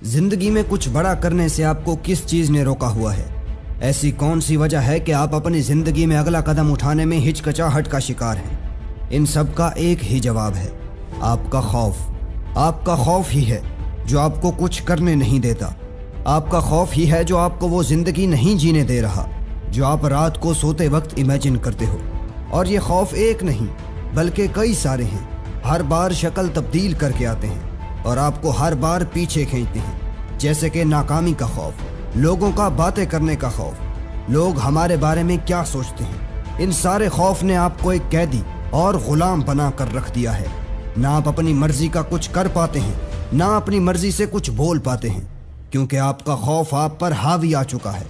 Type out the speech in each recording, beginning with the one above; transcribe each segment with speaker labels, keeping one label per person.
Speaker 1: زندگی میں کچھ بڑا کرنے سے آپ کو کس چیز نے روکا ہوا ہے؟ ایسی کون سی وجہ ہے کہ آپ اپنی زندگی میں اگلا قدم اٹھانے میں ہچکچاہٹ کا شکار ہیں؟ ان سب کا ایک ہی جواب ہے، آپ کا خوف۔ آپ کا خوف ہی ہے جو آپ کو کچھ کرنے نہیں دیتا۔ آپ کا خوف ہی ہے جو آپ کو وہ زندگی نہیں جینے دے رہا جو آپ رات کو سوتے وقت امیجن کرتے ہو۔ اور یہ خوف ایک نہیں بلکہ کئی سارے ہیں، ہر بار شکل تبدیل کر کے آتے ہیں اور آپ کو ہر بار پیچھے کھینچتے ہیں، جیسے کہ ناکامی کا خوف، لوگوں کا باتیں کرنے کا خوف، لوگ ہمارے بارے میں کیا سوچتے ہیں۔ ان سارے خوف نے آپ کو ایک قیدی اور غلام بنا کر رکھ دیا ہے۔ نہ آپ اپنی مرضی کا کچھ کر پاتے ہیں، نہ اپنی مرضی سے کچھ بول پاتے ہیں، کیونکہ آپ کا خوف آپ پر حاوی آ چکا ہے۔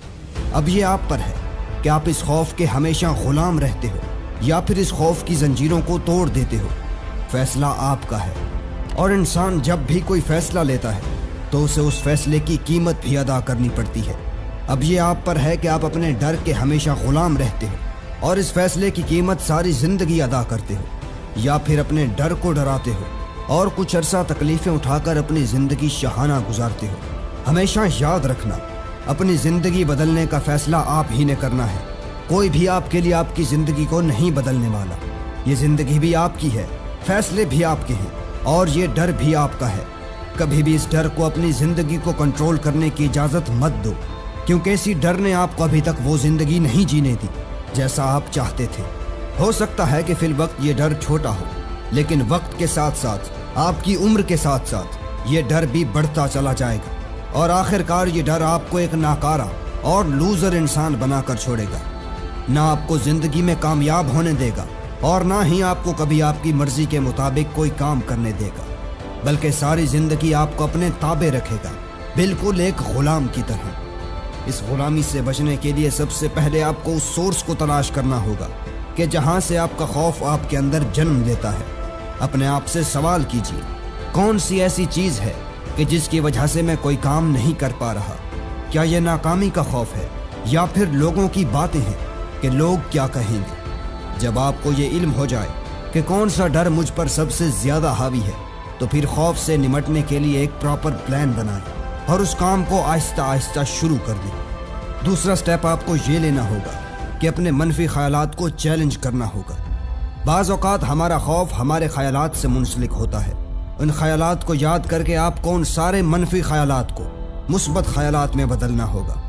Speaker 1: اب یہ آپ پر ہے کہ آپ اس خوف کے ہمیشہ غلام رہتے ہو یا پھر اس خوف کی زنجیروں کو توڑ دیتے ہو۔ فیصلہ آپ کا ہے، اور انسان جب بھی کوئی فیصلہ لیتا ہے تو اسے اس فیصلے کی قیمت بھی ادا کرنی پڑتی ہے۔ اب یہ آپ پر ہے کہ آپ اپنے ڈر کے ہمیشہ غلام رہتے ہو اور اس فیصلے کی قیمت ساری زندگی ادا کرتے ہو، یا پھر اپنے ڈر کو ڈراتے ہو اور کچھ عرصہ تکلیفیں اٹھا کر اپنی زندگی شاہانہ گزارتے ہو۔ ہمیشہ یاد رکھنا، اپنی زندگی بدلنے کا فیصلہ آپ ہی نے کرنا ہے۔ کوئی بھی آپ کے لیے آپ کی زندگی کو نہیں بدلنے والا۔ یہ زندگی بھی آپ کی ہے، فیصلے بھی آپ کے ہیں، اور یہ ڈر بھی آپ کا ہے۔ کبھی بھی اس ڈر کو اپنی زندگی کو کنٹرول کرنے کی اجازت مت دو، کیونکہ اسی ڈر نے آپ کو ابھی تک وہ زندگی نہیں جینے دی جیسا آپ چاہتے تھے۔ ہو سکتا ہے کہ فی الوقت یہ ڈر چھوٹا ہو، لیکن وقت کے ساتھ ساتھ، آپ کی عمر کے ساتھ ساتھ یہ ڈر بھی بڑھتا چلا جائے گا، اور آخر کار یہ ڈر آپ کو ایک ناکارہ اور لوزر انسان بنا کر چھوڑے گا۔ نہ آپ کو زندگی میں کامیاب ہونے دے گا، اور نہ ہی آپ کو کبھی آپ کی مرضی کے مطابق کوئی کام کرنے دے گا، بلکہ ساری زندگی آپ کو اپنے تابع رکھے گا، بالکل ایک غلام کی طرح۔ اس غلامی سے بچنے کے لیے سب سے پہلے آپ کو اس سورس کو تلاش کرنا ہوگا کہ جہاں سے آپ کا خوف آپ کے اندر جنم لیتا ہے۔ اپنے آپ سے سوال کیجیے، کون سی ایسی چیز ہے کہ جس کی وجہ سے میں کوئی کام نہیں کر پا رہا؟ کیا یہ ناکامی کا خوف ہے، یا پھر لوگوں کی باتیں ہیں کہ لوگ کیا کہیں گے؟ جب آپ کو یہ علم ہو جائے کہ کون سا ڈر مجھ پر سب سے زیادہ حاوی ہے، تو پھر خوف سے نمٹنے کے لیے ایک پراپر پلان بنائیں اور اس کام کو آہستہ آہستہ شروع کر دیں۔ دوسرا سٹیپ آپ کو یہ لینا ہوگا کہ اپنے منفی خیالات کو چیلنج کرنا ہوگا۔ بعض اوقات ہمارا خوف ہمارے خیالات سے منسلک ہوتا ہے۔ ان خیالات کو یاد کر کے آپ کو ان سارے منفی خیالات کو مثبت خیالات میں بدلنا ہوگا۔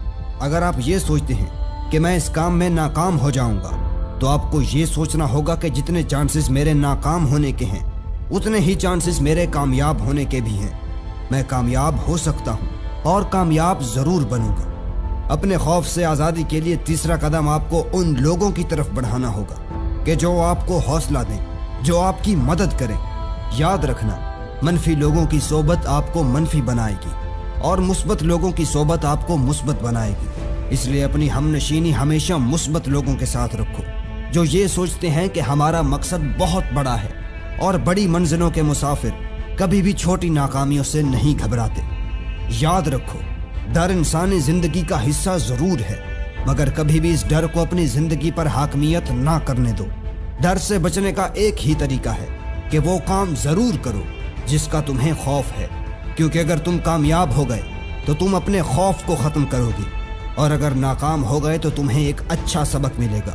Speaker 1: اگر آپ یہ سوچتے ہیں کہ میں اس کام میں ناکام ہو جاؤں گا، تو آپ کو یہ سوچنا ہوگا کہ جتنے چانسز میرے ناکام ہونے کے ہیں، اتنے ہی چانسز میرے کامیاب ہونے کے بھی ہیں۔ میں کامیاب ہو سکتا ہوں اور کامیاب ضرور بنوں گا۔ اپنے خوف سے آزادی کے لیے تیسرا قدم آپ کو ان لوگوں کی طرف بڑھانا ہوگا کہ جو آپ کو حوصلہ دیں، جو آپ کی مدد کریں۔ یاد رکھنا، منفی لوگوں کی صحبت آپ کو منفی بنائے گی، اور مثبت لوگوں کی صحبت آپ کو مثبت بنائے گی۔ اس لیے اپنی ہم نشینی ہمیشہ مثبت لوگوں کے ساتھ رکھو، جو یہ سوچتے ہیں کہ ہمارا مقصد بہت بڑا ہے، اور بڑی منزلوں کے مسافر کبھی بھی چھوٹی ناکامیوں سے نہیں گھبراتے۔ یاد رکھو، ڈر انسانی زندگی کا حصہ ضرور ہے، مگر کبھی بھی اس ڈر کو اپنی زندگی پر حاکمیت نہ کرنے دو۔ ڈر سے بچنے کا ایک ہی طریقہ ہے کہ وہ کام ضرور کرو جس کا تمہیں خوف ہے، کیونکہ اگر تم کامیاب ہو گئے تو تم اپنے خوف کو ختم کرو گے، اور اگر ناکام ہو گئے تو تمہیں ایک اچھا سبق ملے گا۔